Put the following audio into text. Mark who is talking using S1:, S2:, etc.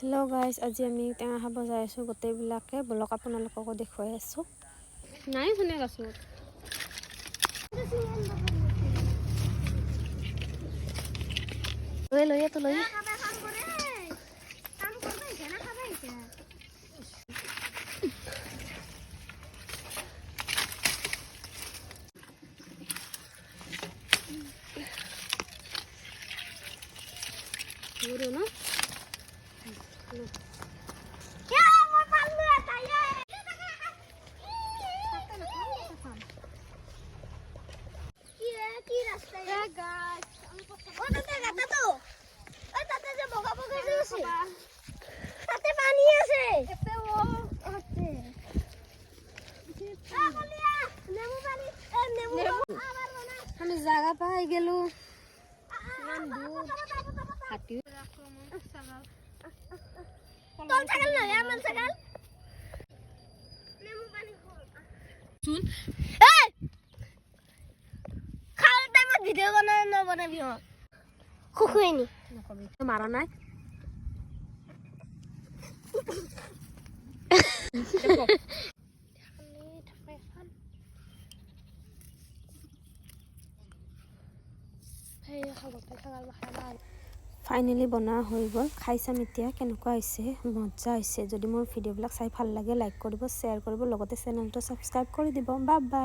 S1: Hello guys, आज आम टेঙा खाब जाई आसो गोटेबिलाके ब्लग आपनालोकको देखुवाई आसो नाई शुने गासो लइया तो लइया ना আমি জায়গা পাই গেলু হাতি শুন খাওয়ার টাইমে ভিডিও বানাবি খুকুইনি মারা নাই फाइनली बना हो गल खाई चाम इतना केनेकुवा मजा आइसे। जदि मोर भिडिओ चाई ভাল লাগে लाइक करिब शेयर करिब लगते चेनेलটো सब्सक्राइब करि दिब। Bye bye.